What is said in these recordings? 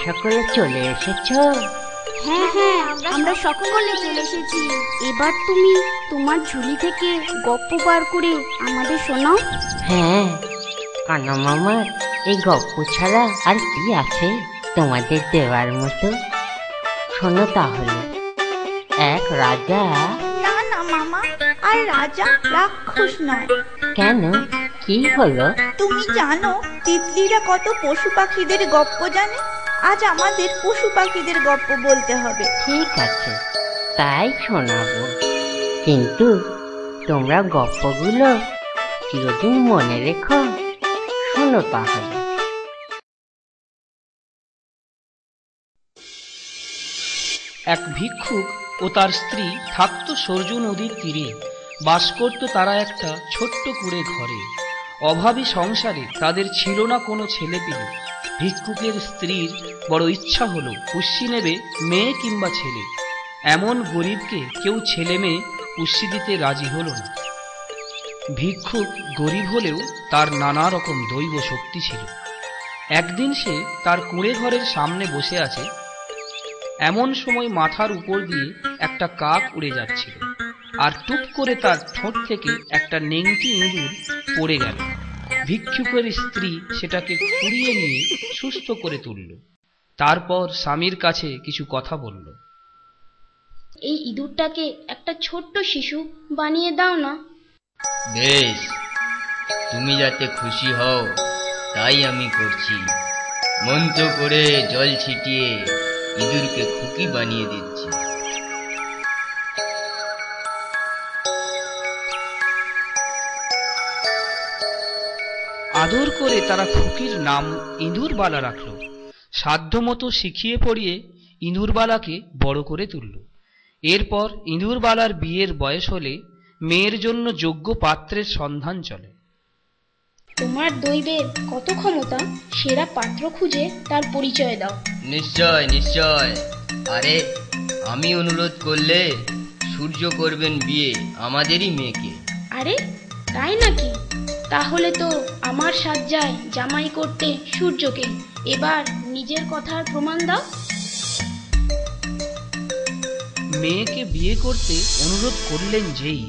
সকলে চলে এসেছো? হ্যাঁ হ্যাঁ, আমরা সকলে চলে এসেছি। এবার তুমি তোমার ঝুলি থেকে গপ্প বার করে আমাদের শোনাও। হ্যাঁ, কানা মামার এই গপ্প ছাড়া আর কি আছে তোমাদের দেওয়ার মতো? শোনো তাহলে। এক রাজা। না না মামা, আর রাজা রাক্ষস নয়। কেন, কি হলো? তুমি জানো তিতলিরা কত পশু পাখিদের গপ্প জানে? আজ আমাদের পশু পাখিদের গপ্প বলতে হবে। ঠিক আছে, তাই শোনাবো, কিন্তু তোমরা গপ্পগুলো চিরদিন মনে রেখো। শোনো তাহলে। এক ভিক্ষুক ও তার স্ত্রী থাকতো সরজু নদীর তীরে। বাস করত তারা একটা ছোট্ট কুঁড়ে ঘরে। অভাবী সংসারে তাদের ছিল না কোনো ছেলেপিলে। ভিক্ষুকের স্ত্রীর বড় ইচ্ছা হলো পুষ্যি নেবে মেয়ে কিংবা ছেলে। এমন গরিবকে কেউ ছেলে মেয়ে পুষ্যি দিতে রাজি হলো না। ভিক্ষুক গরিব হলেও তার নানা রকম দৈব শক্তি ছিল। একদিন সে তার কুঁড়ে ঘরের সামনে বসে আছে। এমন সময় মাথার উপর দিয়ে একটা কাক উড়ে যাচ্ছিল, আর টুপ করে তার ঠোঁট থেকে একটা নেংটি ইঁদুর পড়ে গেল। ভিক্ষুকের স্ত্রী সেটাকে কুড়িয়ে নিয়ে সুস্থ করে তুলল। তারপর স্বামীর কাছে কিছু কথা বলল। এই ইঁদুরটাকে একটা ছোট্ট শিশু বানিয়ে দাও না। বেশ, তুমি যাতে খুশি হও তাই আমি করছি। মন্ত্র করে জল ছিটিয়ে ইঁদুরকে খুকি বানিয়ে দিচ্ছি। আদর করে তারা খুকির নাম ইঁদুরবালা রাখল। সাধ্যমতো শিখিয়ে পড়িয়ে ইঁদুরবালাকে বড় করে তুলল। এরপর ইঁদুরবালার বিয়ের বয়স হলে মেয়ের জন্য যোগ্য পাত্রের সন্ধান চলে। তোমার দৈবের কত ক্ষমতা, সেরা পাত্র খুঁজে তার পরিচয় দাও। নিশ্চয় নিশ্চয়। আরে, আমি অনুরোধ করলে সূর্য করবেন বিয়ে আমাদেরই মেয়েকে। আরে তাই নাকি? তাহলে তো আমার সাজ্জায় জামাই করতে সূর্যকে। এবার নিজের কথার প্রমাণ দাও। মেয়েকে বিয়ে করতে অনুরোধ করলেন যেই।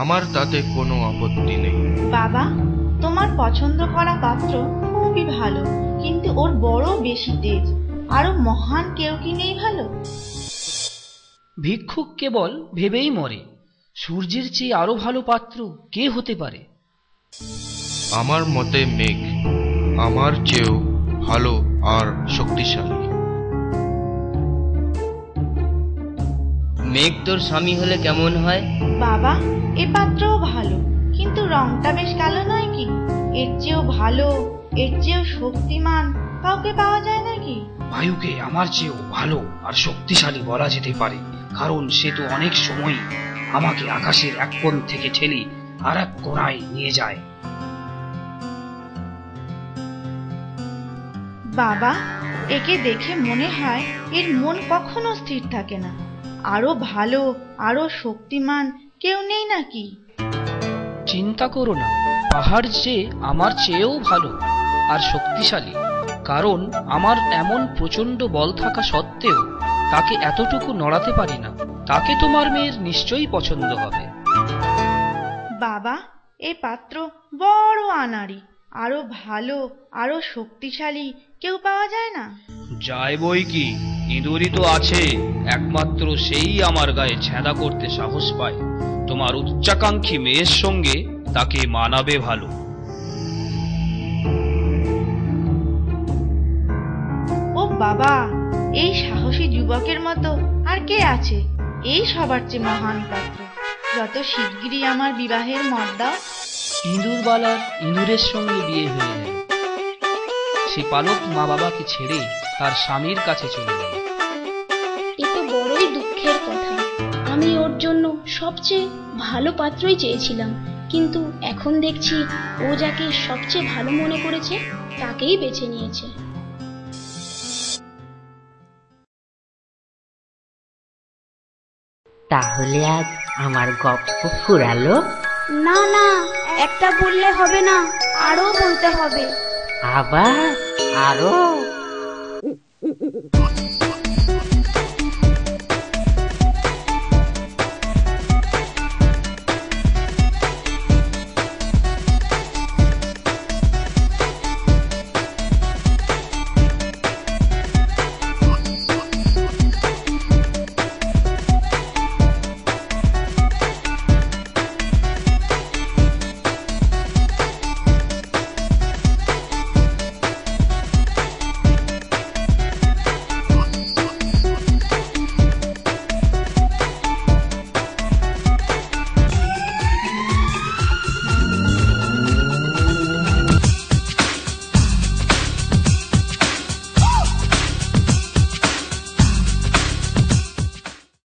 আমার তাতে কোনো আপত্তি নেই। বাবা, তোমার পছন্দ করা পাত্র খুবই ভালো, কিন্তু ওর বড় বেশি তেজ। আরো মহান কেউ কি নেই ভালো? ভিক্ষুক কেবল ভেবেই মরে, সূর্যের চেয়ে আরো ভালো পাত্র কে হতে পারে? আমার মতে মেঘ আমার চেয়েও ভালো আর শক্তিশালী। মেঘ তোর স্বামী হলে কেমন হয়? বাবা, এ পাত্রও ভালো, কিন্তু রংটা বেশ কালো নয় কি? এর চেয়েও ভালো, এর চেয়েও শক্তিমান কাউকে পাওয়া যায় নাকি? বায়ুকে আমার চেয়েও ভালো আর শক্তিশালী বলা যেতে পারে, কারণ সে তো অনেক সময় আমাকে আকাশের এক কোণ থেকে ঠেলে আর এক কোণায় নিয়ে যায়। বাবা, একে দেখে মনে হয় এর মন কখনো স্থির থাকে না। আরো ভালো, আরো শক্তিমান কেউ নেই নাকি? চিন্তা করো না, পাহাড় যে আমার চেয়েও ভালো আর শক্তিশালী, কারণ আমার এমন প্রচন্ড বল থাকা সত্ত্বেও তাকে এতটুকু নড়াতে পারি না। তাকে তোমার মেয়ের নিশ্চয়ই পছন্দ হবে। বাবা, এই পাত্র বড় আনাড়ি। আরো ভালো, আরো শক্তিশালী কেউ পাওয়া যায় না? যায় বই কি, ইঁদুরই তো আছে, একমাত্র সেই আমার গায়ে ছেঁদা করতে সাহস পায়। তোমার উচ্চাকাঙ্ক্ষী মেয়ের সঙ্গে তাকে মানাবে ভালো। ও বাবা, এই সাহসী যুবকের মতো আর কে আছে? এই সবার চেয়ে মহান পাত্র। যত শিগগিরই আমার বিবাহের মত দাও। ইঁদুরবালার ইঁদুরের সঙ্গে বিয়ে হয়ে গেল। সে পালক মা বাবাকে ছেড়ে তার স্বামীর কাছে চলে গেল। এ তো বড়ই দুঃখের কথা। আমি ওর জন্য সবচেয়ে ভালো পাত্রই চেয়েছিলাম, কিন্তু এখন দেখছি ও যাকে সবচেয়ে ভালো মনে করেছে তাকেই বেছে নিয়েছে। তাহলে আজ আমার গপ্প ফুরালো? না না, একটা বললে হবে না, আরো বলতে হবে। আবার? আরো?